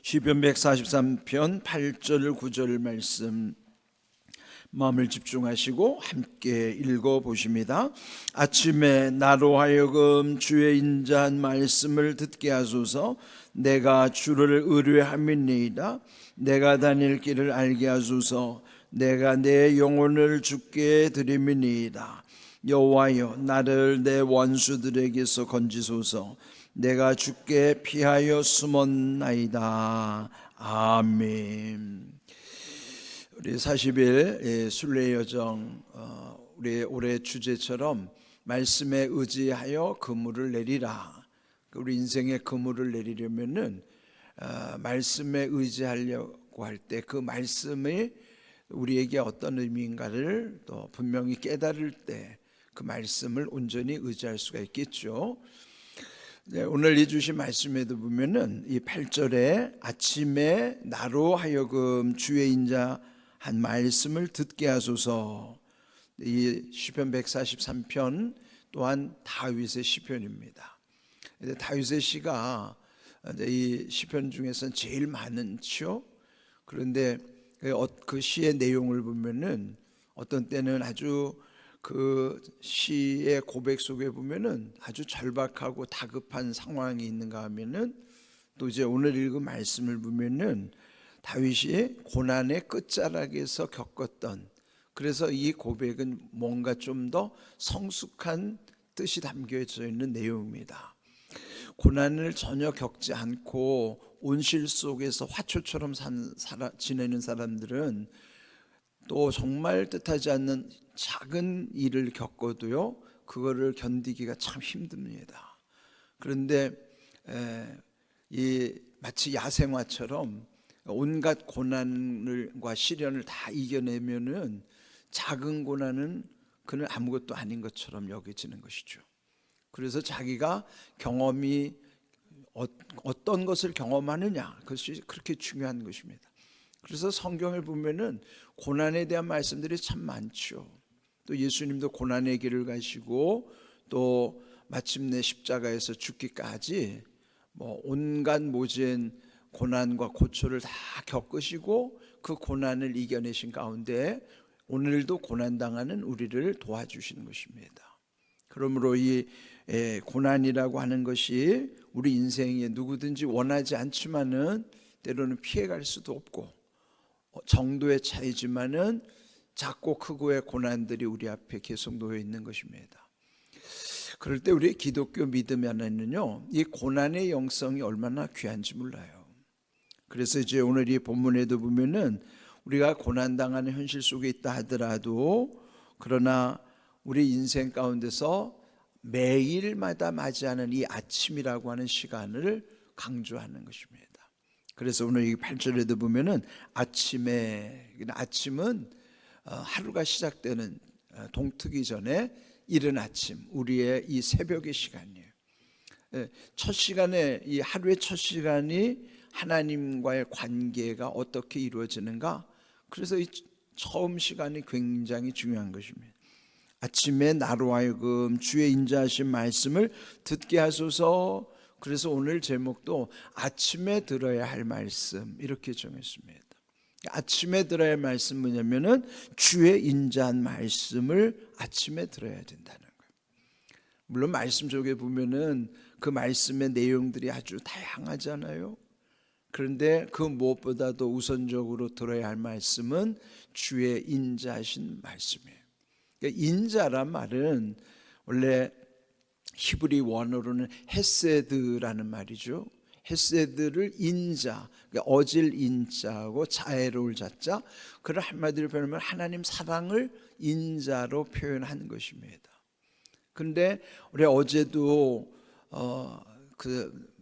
시편 143편 8절 9절 말씀 마음을 집중하시고 함께 읽어보십니다. 아침에 나로 하여금 주의 인자한 말씀을 듣게 하소서. 내가 주를 의뢰함이니이다. 내가 다닐 길을 알게 하소서. 내가 내 영혼을 주께 드림이니이다. 여호와여, 나를 내 원수들에게서 건지소서. 내가 주께 피하여 숨었나이다. 아멘. 우리 40일 순례 여정, 우리 올해 주제처럼 말씀에 의지하여 그물을 내리라. 우리 인생의 그물을 내리려면은 말씀에 의지하려고 할 때 그 말씀이 우리에게 어떤 의미인가를 또 분명히 깨달을 때 그 말씀을 온전히 의지할 수가 있겠죠. 네, 오늘 이 주신 말씀에도 보면은 이 8절에 아침에 나로 하여금 주의 인자 한 말씀을 듣게 하소서. 이 시편 143편 또한 다윗의 시편입니다. 다윗의 시가 이 시편 중에서는 제일 많지요. 그런데 그 시의 내용을 보면은 어떤 때는 아주 그 시의 고백 속에 보면은 아주 절박하고 다급한 상황이 있는가 하면은 또 이제 오늘 읽은 말씀을 보면은 다윗이 고난의 끝자락에서 겪었던, 그래서 이 고백은 뭔가 좀 더 성숙한 뜻이 담겨져 있는 내용입니다. 고난을 전혀 겪지 않고 온실 속에서 화초처럼 지내는 사람들은 또 정말 뜻하지 않는 작은 일을 겪어도요, 그거를 견디기가 참 힘듭니다. 그런데 마치 야생화처럼 온갖 고난과 시련을 다 이겨내면은 작은 고난은 그는 아무것도 아닌 것처럼 여겨지는 것이죠. 그래서 자기가 경험이 어떤 것을 경험하느냐, 그것이 그렇게 중요한 것입니다. 그래서 성경을 보면은 고난에 대한 말씀들이 참 많죠. 또 예수님도 고난의 길을 가시고 또 마침내 십자가에서 죽기까지 온갖 모진 고난과 고초를 다 겪으시고 그 고난을 이겨내신 가운데 오늘도 고난당하는 우리를 도와주시는 것입니다. 그러므로 이 고난이라고 하는 것이 우리 인생에 누구든지 원하지 않지만은 때로는 피해갈 수도 없고, 정도의 차이지만은 작고 크고의 고난들이 우리 앞에 계속 놓여 있는 것입니다. 그럴 때 우리의 기독교 믿음 안에는요, 이 고난의 영성이 얼마나 귀한지 몰라요. 그래서 이제 오늘 이 본문에도 보면은 우리가 고난당하는 현실 속에 있다 하더라도, 그러나 우리 인생 가운데서 매일마다 맞이하는 이 아침이라고 하는 시간을 강조하는 것입니다. 그래서 오늘 이 8절에도 보면은 아침은 하루가 시작되는 동트기 전에 이른 아침, 우리의 이 새벽의 시간이에요. 첫 시간에, 이 하루의 첫 시간이 하나님과의 관계가 어떻게 이루어지는가, 그래서 이 처음 시간이 굉장히 중요한 것입니다. 아침에 나로 하여금 주의 인자하신 말씀을 듣게 하소서. 그래서 오늘 제목도 아침에 들어야 할 말씀, 이렇게 정했습니다. 아침에 들어야 할 말씀 뭐냐면은 주의 인자한 말씀을 아침에 들어야 된다는 거예요. 물론 말씀 속에 보면은 그 말씀의 내용들이 아주 다양하잖아요. 그런데 그 무엇보다도 우선적으로 들어야 할 말씀은 주의 인자하신 말씀이에요. 그러니까 인자란 말은 원래 히브리 원어로는 헤세드라는 말이죠. 헤세드를 인자, 그러니까 어질 인자하고 자애로울 자자, 그걸 한마디로 표현하면 하나님 사랑을 인자로 표현하는 것입니다. 그런데 우리 어제도 그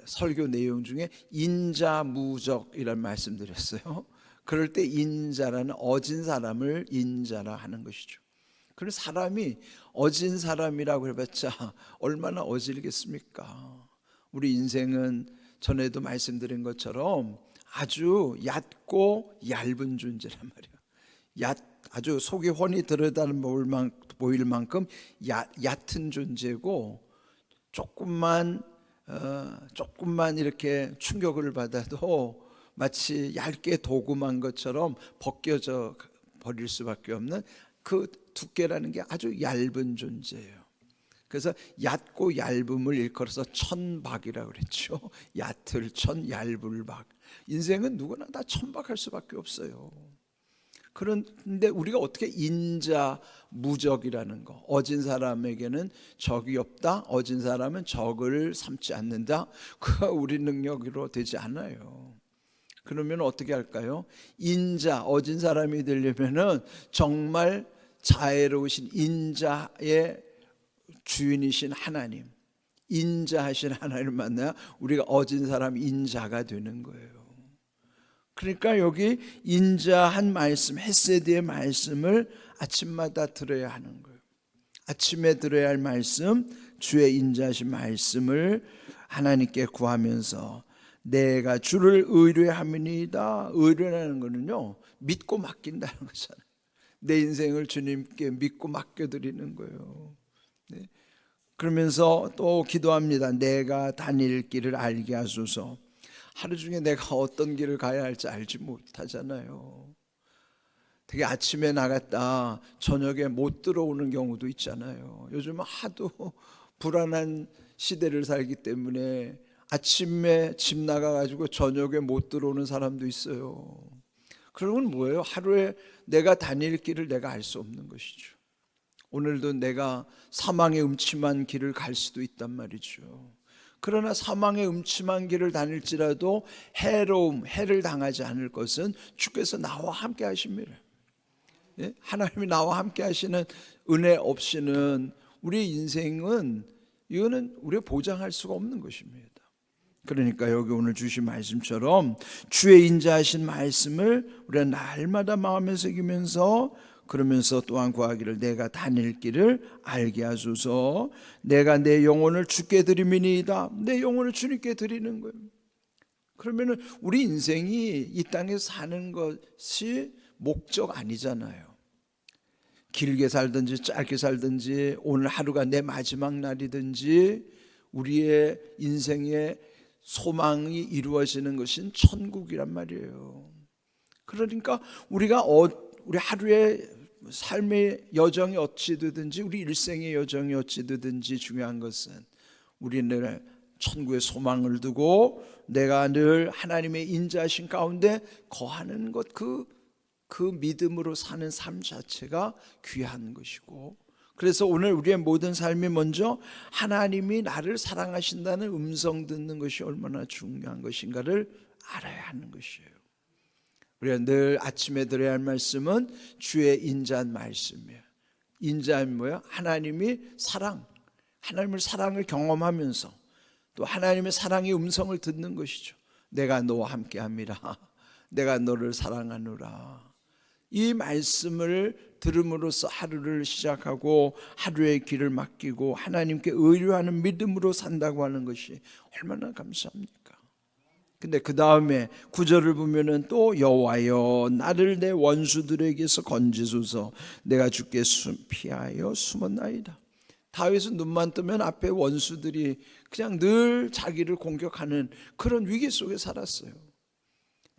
설교 내용 중에 인자무적이라는 말씀드렸어요. 그럴 때 인자라는 어진 사람을 인자라 하는 것이죠. 그래서 사람이 어진 사람이라고 해봤자 얼마나 어질겠습니까? 우리 인생은 전에도 말씀드린 것처럼 아주 얕고 얇은 존재란 말이에요. 아주 속이 훤히 보일 만큼 얕은 존재고, 조금만 조금만 이렇게 충격을 받아도 마치 얇게 도금한 것처럼 벗겨져 버릴 수밖에 없는 그 두께라는 게 아주 얇은 존재예요. 그래서 얕고 얇음을 일컬어서 천박이라고 그랬죠. 얕을 천, 얇을 박. 인생은 누구나 다 천박할 수밖에 없어요. 그런데 우리가 어떻게 인자무적이라는 거, 어진 사람에게는 적이 없다, 어진 사람은 적을 삼지 않는다, 그가 우리 능력으로 되지 않아요. 그러면 어떻게 할까요? 인자, 어진 사람이 되려면은 정말 자애로우신 인자의 주인이신 하나님, 인자하신 하나님을 만나야 우리가 어진 사람 인자가 되는 거예요. 그러니까 여기 인자한 말씀, 헤세드의 말씀을 아침마다 들어야 하는 거예요. 아침에 들어야 할 말씀, 주의 인자하신 말씀을 하나님께 구하면서 내가 주를 의뢰함이니이다. 의뢰라는 거는요, 믿고 맡긴다는 거잖아요. 내 인생을 주님께 믿고 맡겨드리는 거예요. 네. 그러면서 또 기도합니다. 내가 다닐 길을 알게 하소서. 하루 중에 내가 어떤 길을 가야 할지 알지 못하잖아요. 되게 아침에 나갔다 저녁에 못 들어오는 경우도 있잖아요. 요즘은 하도 불안한 시대를 살기 때문에 아침에 집 나가가지고 저녁에 못 들어오는 사람도 있어요. 그러면 뭐예요? 하루에 내가 다닐 길을 내가 알 수 없는 것이죠. 오늘도 내가 사망의 음침한 길을 갈 수도 있단 말이죠. 그러나 사망의 음침한 길을 다닐지라도 해를 당하지 않을 것은 주께서 나와 함께 하십니다. 예? 하나님이 나와 함께 하시는 은혜 없이는 우리 인생은 이거는 우리가 보장할 수가 없는 것입니다. 그러니까 여기 오늘 주신 말씀처럼 주의 인자하신 말씀을 우리가 날마다 마음에 새기면서 그러면서 또한 구하기를 내가 다닐 길을 알게 하소서. 내가 내 영혼을 주께 드림이니이다. 내 영혼을 주님께 드리는 거예요. 그러면은 우리 인생이 이 땅에 사는 것이 목적 아니잖아요. 길게 살든지 짧게 살든지 오늘 하루가 내 마지막 날이든지 우리의 인생의 소망이 이루어지는 것은 천국이란 말이에요. 그러니까 우리가 우리 하루의 삶의 여정이 어찌 되든지 우리 일생의 여정이 어찌 되든지 중요한 것은 우리는 늘 천국의 소망을 두고 내가 늘 하나님의 인자하신 가운데 거하는 것, 그 믿음으로 사는 삶 자체가 귀한 것이고, 그래서 오늘 우리의 모든 삶이 먼저 하나님이 나를 사랑하신다는 음성 듣는 것이 얼마나 중요한 것인가를 알아야 하는 것이에요. 우리가 늘 아침에 들어야 할 말씀은 주의 인자한 말씀이에요. 인자는 뭐예요? 하나님이 하나님의 사랑을 경험하면서 또 하나님의 사랑의 음성을 듣는 것이죠. 내가 너와 함께함이라. 내가 너를 사랑하노라. 이 말씀을 들음으로써 하루를 시작하고 하루의 길을 맡기고 하나님께 의뢰하는 믿음으로 산다고 하는 것이 얼마나 감사합니까? 근데 그 다음에 9절을 보면은 또 여호와여 나를 내 원수들에게서 건지소서. 내가 주께 피하여 숨었나이다. 다윗은 눈만 뜨면 앞에 원수들이 그냥 늘 자기를 공격하는 그런 위기 속에 살았어요.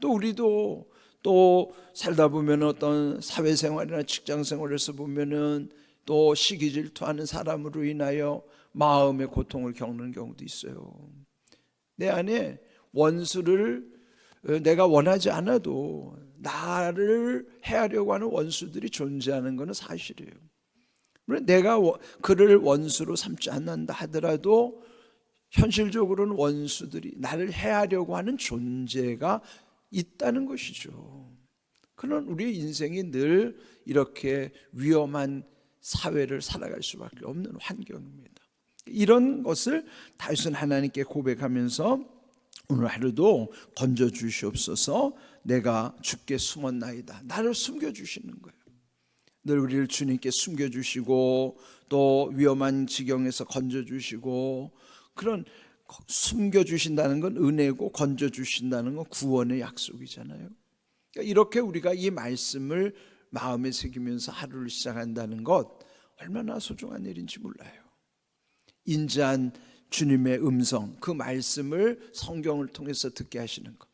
또 우리도 또 살다 보면 어떤 사회생활이나 직장생활에서 보면은 또 시기 질투하는 사람으로 인하여 마음의 고통을 겪는 경우도 있어요. 내 안에 원수를 내가 원하지 않아도 나를 해하려고 하는 원수들이 존재하는 것은 사실이에요. 내가 그를 원수로 삼지 않는다 하더라도 현실적으로는 원수들이 나를 해하려고 하는 존재가 있다는 것이죠. 그런 우리의 인생이 늘 이렇게 위험한 사회를 살아갈 수밖에 없는 환경입니다. 이런 것을 다윗은 하나님께 고백하면서 오늘 하루도 건져주시옵소서. 내가 주께 숨었나이다. 나를 숨겨주시는 거예요. 늘 우리를 주님께 숨겨주시고 또 위험한 지경에서 건져주시고, 그런 숨겨주신다는 건 은혜고 건져주신다는 건 구원의 약속이잖아요. 그러니까 이렇게 우리가 이 말씀을 마음에 새기면서 하루를 시작한다는 것 얼마나 소중한 일인지 몰라요. 인자한 주님의 음성, 그 말씀을 성경을 통해서 듣게 하시는 것.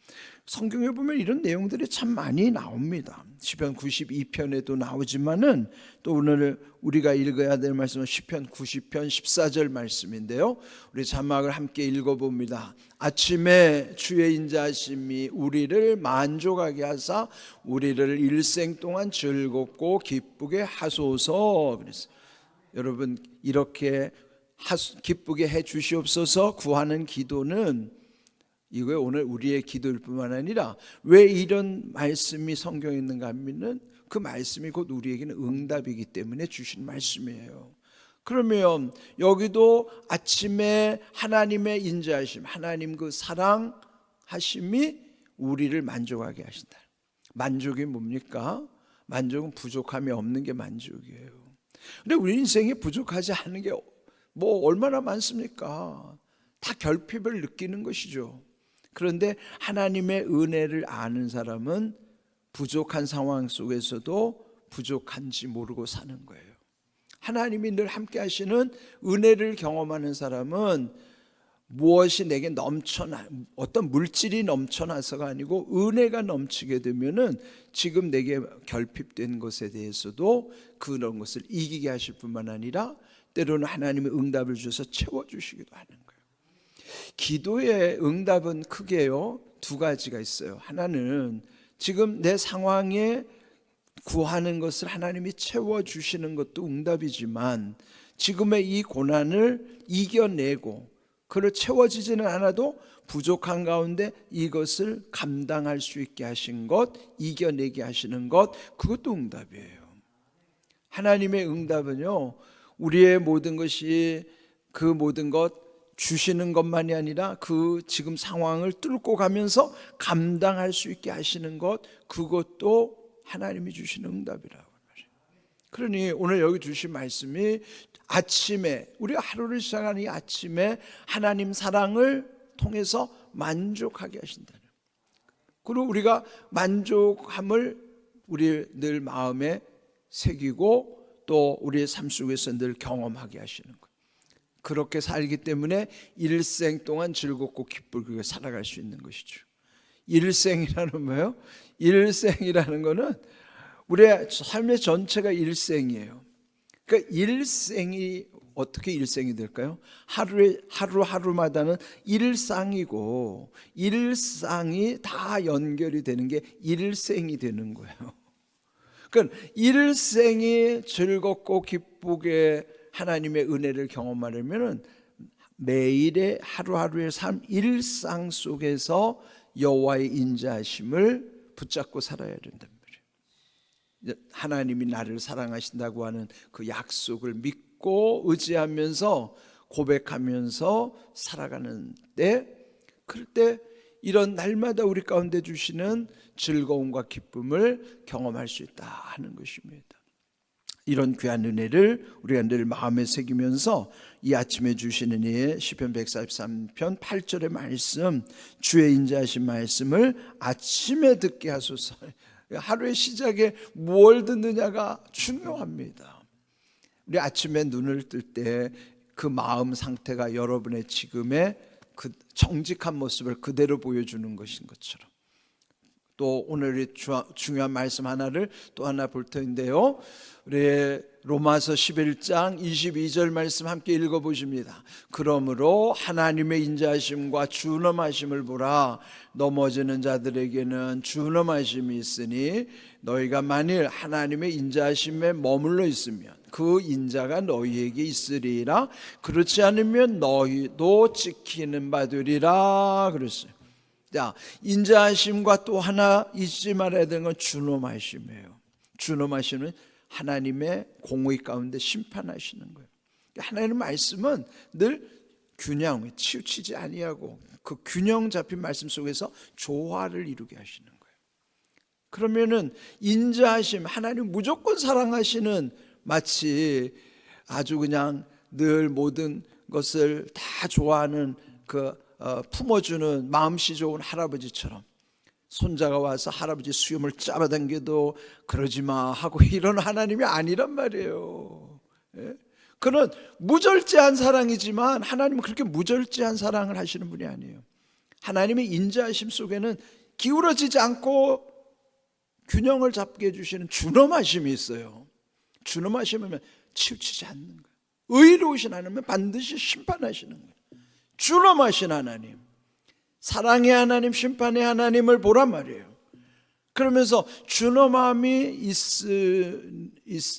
성경에 보면 이런 내용들이 참 많이 나옵니다. 시편 92편에도 나오지만은 또 오늘 우리가 읽어야 될 말씀은 시편 90편 14절 말씀인데요. 우리 자막을 함께 읽어봅니다. 아침에 주의 인자하심이 우리를 만족하게 하사 우리를 일생 동안 즐겁고 기쁘게 하소서. 그래서 여러분, 이렇게 기쁘게 해 주시옵소서 구하는 기도는 이거에 오늘 우리의 기도일 뿐만 아니라 왜 이런 말씀이 성경에 있는가 하면은 그 말씀이 곧 우리에게는 응답이기 때문에 주신 말씀이에요. 그러면 여기도 아침에 하나님의 인자하심, 하나님 그 사랑하심이 우리를 만족하게 하신다. 만족이 뭡니까? 만족은 부족함이 없는 게 만족이에요. 근데 우리 인생에 부족하지 않은 게 뭐 얼마나 많습니까? 다 결핍을 느끼는 것이죠. 그런데 하나님의 은혜를 아는 사람은 부족한 상황 속에서도 부족한지 모르고 사는 거예요. 하나님이 늘 함께 하시는 은혜를 경험하는 사람은 무엇이 내게 넘쳐나, 어떤 물질이 넘쳐나서가 아니고 은혜가 넘치게 되면은 지금 내게 결핍된 것에 대해서도 그런 것을 이기게 하실 뿐만 아니라 때로는 하나님의 응답을 주셔서 채워주시기도 하는 거예요. 기도의 응답은 크게요 두 가지가 있어요. 하나는 지금 내 상황에 구하는 것을 하나님이 채워주시는 것도 응답이지만 지금의 이 고난을 이겨내고 그를 채워지지는 않아도 부족한 가운데 이것을 감당할 수 있게 하신 것, 이겨내게 하시는 것, 그것도 응답이에요. 하나님의 응답은요 우리의 모든 것이 그 모든 것 주시는 것만이 아니라 그 지금 상황을 뚫고 가면서 감당할 수 있게 하시는 것, 그것도 하나님이 주시는 응답이라고 말해요. 그러니 오늘 여기 주신 말씀이 아침에, 우리가 하루를 시작하는 이 아침에 하나님 사랑을 통해서 만족하게 하신다는, 그리고 우리가 만족함을 우리 늘 마음에 새기고 또 우리의 삶 속에서 늘 경험하게 하시는 거예요. 그렇게 살기 때문에 일생 동안 즐겁고 기쁘게 살아갈 수 있는 것이죠. 일생이라는 뭐예요? 일생이라는 거는 우리의 삶의 전체가 일생이에요. 그러니까 일생이 어떻게 일생이 될까요? 하루하루마다는 일상이고 일상이 다 연결이 되는 게 일생이 되는 거예요. 그러니까 일생이 즐겁고 기쁘게 하나님의 은혜를 경험하려면 매일의 하루하루의 삶, 일상 속에서 여호와의 인자하심을 붙잡고 살아야 된단 말이에요. 하나님이 나를 사랑하신다고 하는 그 약속을 믿고 의지하면서 고백하면서 살아가는 때, 그럴 때 이런 날마다 우리 가운데 주시는 즐거움과 기쁨을 경험할 수 있다 하는 것입니다. 이런 귀한 은혜를 우리가 늘 마음에 새기면서 이 아침에 주시는 이 시편 143편 8절의 말씀, 주의 인자하신 말씀을 아침에 듣게 하소서. 하루의 시작에 무엇을 듣느냐가 중요합니다. 우리 아침에 눈을 뜰 때 그 마음 상태가 여러분의 지금의 그 정직한 모습을 그대로 보여주는 것인 것처럼, 또 오늘의 중요한 말씀 하나를 또 하나 볼 터인데요, 우리 로마서 11장 22절 말씀 함께 읽어보십니다. 그러므로 하나님의 인자하심과 준엄하심을 보라. 넘어지는 자들에게는 준엄하심이 있으니 너희가 만일 하나님의 인자하심에 머물러 있으면 그 인자가 너희에게 있으리라. 그렇지 않으면 너희도 지키는 바 되리라 그랬어요. 자, 인자하심과 또 하나 잊지 말아야 되는 건 준엄하심이에요. 준엄하심은 하나님의 공의 가운데 심판하시는 거예요. 하나님의 말씀은 늘 균형, 치우치지 아니하고 그 균형 잡힌 말씀 속에서 조화를 이루게 하시는 거예요. 그러면은 인자하심, 하나님 무조건 사랑하시는, 마치 아주 그냥 늘 모든 것을 다 좋아하는 그 품어주는 마음씨 좋은 할아버지처럼 손자가 와서 할아버지 수염을 잡아당겨도 그러지 마 하고 이런 하나님이 아니란 말이에요. 그는 무절제한 사랑이지만 하나님은 그렇게 무절제한 사랑을 하시는 분이 아니에요. 하나님의 인자하심 속에는 기울어지지 않고 균형을 잡게 해주시는 준엄하심이 있어요. 준엄하심이면 치우치지 않는 거예요. 의로우신 하나님은 반드시 심판하시는 거예요. 준엄하신 하나님, 사랑의 하나님, 심판의 하나님을 보란 말이에요. 그러면서 준엄함이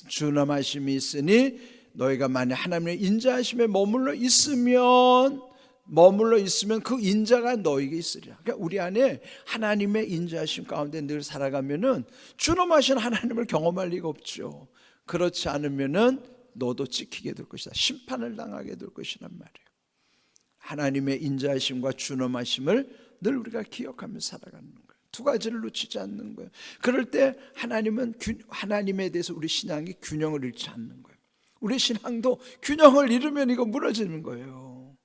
준엄하심이 있으니 너희가 만약 하나님의 인자하심에 머물러 있으면 그 인자가 너에게 있으리라. 그러니까 우리 안에 하나님의 인자하심 가운데 늘 살아가면은 준엄하신 하나님을 경험할 리가 없죠. 그렇지 않으면은 너도 찍히게 될 것이다. 심판을 당하게 될 것이란 말이에요. 하나님의 인자하심과 준엄하심을 늘 우리가 기억하며 살아가는 거예요. 두 가지를 놓치지 않는 거예요. 그럴 때 하나님은 하나님에 대해서 우리 신앙이 균형을 잃지 않는 거예요. 우리 신앙도 균형을 잃으면 이거 무너지는 거예요.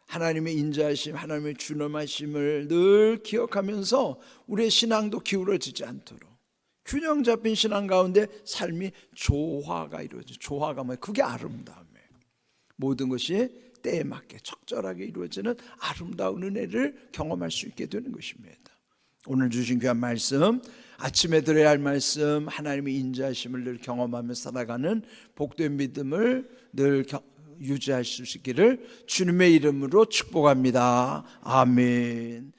하나님의 인자하심, 하나님의 준엄하심을 늘 기억하면서 우리의 신앙도 기울어지지 않도록 균형 잡힌 신앙 가운데 삶이 조화가 이루어져요. 조화가 뭐예요? 그게 아름다움이에요. 모든 것이 때에 맞게 적절하게 이루어지는 아름다운 은혜를 경험할 수 있게 되는 것입니다. 오늘 주신 귀한 말씀, 아침에 들어야 할 말씀, 하나님의 인자하심을 늘 경험하며 살아가는 복된 믿음을 늘 유지할 수 있기를 주님의 이름으로 축복합니다. 아멘.